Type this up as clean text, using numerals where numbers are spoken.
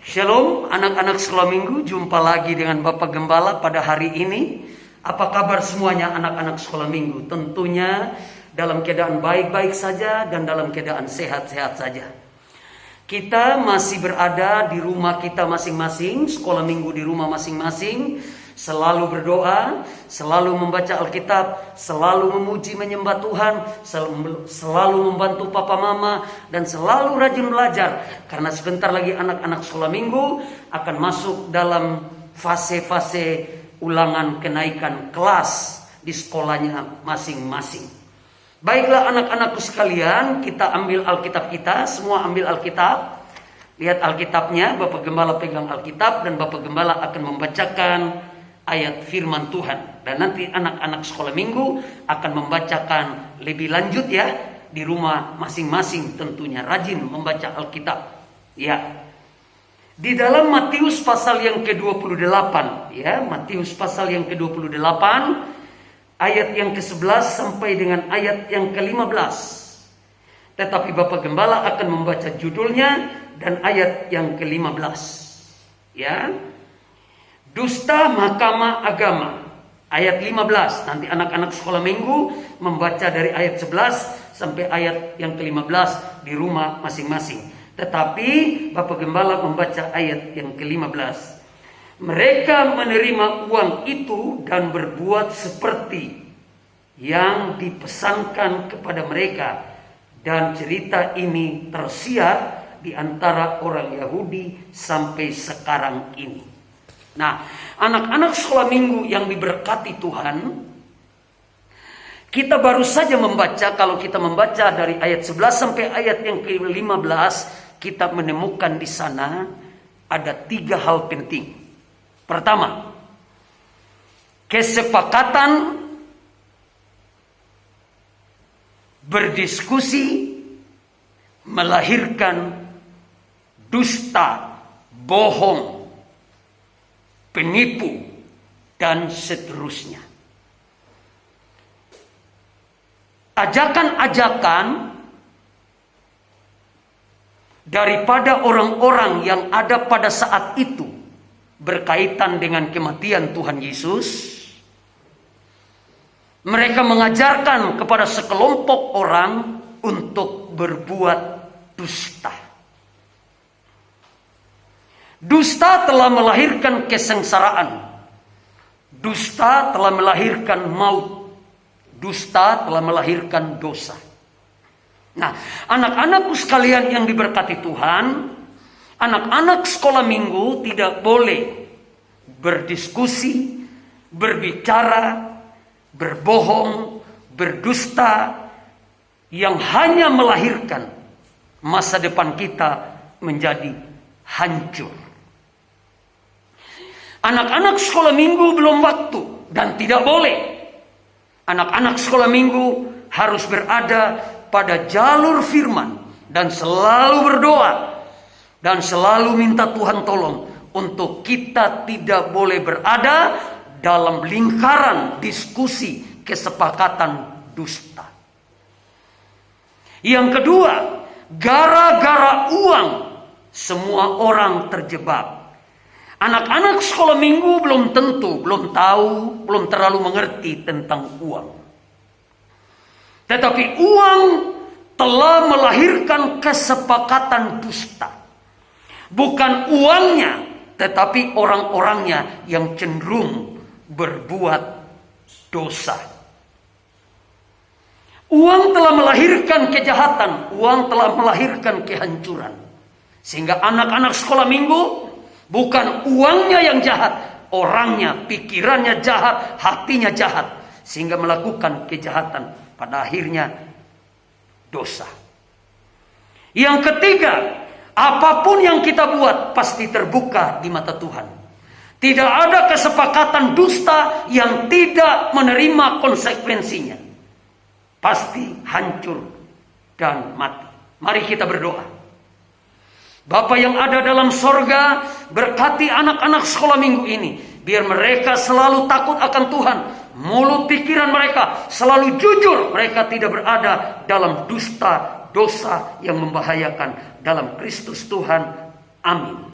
Shalom anak-anak sekolah minggu, jumpa lagi dengan Bapak Gembala pada hari ini. Apa kabar semuanya anak-anak sekolah minggu? Tentunya dalam keadaan baik-baik saja dan dalam keadaan sehat-sehat saja. Kita masih berada di rumah kita masing-masing, sekolah minggu di rumah masing-masing. Selalu berdoa, selalu membaca Alkitab, selalu memuji menyembah Tuhan, selalu membantu papa mama, dan selalu rajin belajar. Karena sebentar lagi anak-anak sekolah minggu akan masuk dalam fase-fase ulangan kenaikan kelas di sekolahnya masing-masing. Baiklah anak-anakku sekalian, kita ambil Alkitab kita, semua ambil Alkitab. Lihat Alkitabnya, Bapak Gembala pegang Alkitab dan Bapak Gembala akan membacakan ayat firman Tuhan. Dan nanti anak-anak sekolah minggu akan membacakan lebih lanjut ya. Di rumah masing-masing tentunya rajin membaca Alkitab. Ya. Di dalam Matius pasal yang ke-28. Ya, Matius pasal yang ke-28. Ayat yang ke-11 sampai dengan ayat yang ke-15. Tetapi Bapak Gembala akan membaca judulnya dan ayat yang ke-15. Ya. Dusta mahkamah agama, ayat 15. Nanti anak-anak sekolah minggu membaca dari ayat 11 sampai ayat yang ke-15 di rumah masing-masing. Tetapi Bapak Gembala membaca ayat yang ke-15. Mereka menerima uang itu dan berbuat seperti yang dipesankan kepada mereka. Dan cerita ini tersiar di antara orang Yahudi sampai sekarang ini. Nah, anak-anak sekolah minggu yang diberkati Tuhan, kita baru saja membaca, kalau kita membaca dari ayat 11 sampai ayat yang ke-15, kita menemukan di sana ada 3 hal penting. Pertama, kesepakatan berdiskusi melahirkan dusta, bohong, penipu, dan seterusnya. Ajakan-ajakan daripada orang-orang yang ada pada saat itu berkaitan dengan kematian Tuhan Yesus. Mereka mengajarkan kepada sekelompok orang untuk berbuat dusta. Dusta telah melahirkan kesengsaraan. Dusta telah melahirkan maut. Dusta telah melahirkan dosa. Nah, anak-anakku sekalian yang diberkati Tuhan, anak-anak sekolah minggu tidak boleh berdiskusi, berbicara, berbohong, berdusta yang hanya melahirkan masa depan kita menjadi hancur. Anak-anak sekolah minggu belum waktu dan tidak boleh. Anak-anak sekolah minggu harus berada pada jalur firman dan selalu berdoa dan selalu minta Tuhan tolong untuk kita tidak boleh berada dalam lingkaran diskusi kesepakatan dusta. Yang kedua, gara-gara uang semua orang terjebak. Anak-anak sekolah minggu belum tentu, belum tahu, belum terlalu mengerti tentang uang. Tetapi uang telah melahirkan kesepakatan dusta. Bukan uangnya, tetapi orang-orangnya yang cenderung berbuat dosa. Uang telah melahirkan kejahatan, uang telah melahirkan kehancuran. Sehingga anak-anak sekolah minggu bukan uangnya yang jahat, orangnya, pikirannya jahat, hatinya jahat. Sehingga melakukan kejahatan, pada akhirnya dosa. Yang ketiga, apapun yang kita buat pasti terbuka di mata Tuhan. Tidak ada kesepakatan dusta yang tidak menerima konsekuensinya. Pasti hancur dan mati. Mari kita berdoa. Bapa yang ada dalam sorga, berkati anak-anak sekolah minggu ini. Biar mereka selalu takut akan Tuhan. Mulut pikiran mereka selalu jujur. Mereka tidak berada dalam dusta, dosa yang membahayakan. Dalam Kristus Tuhan. Amin.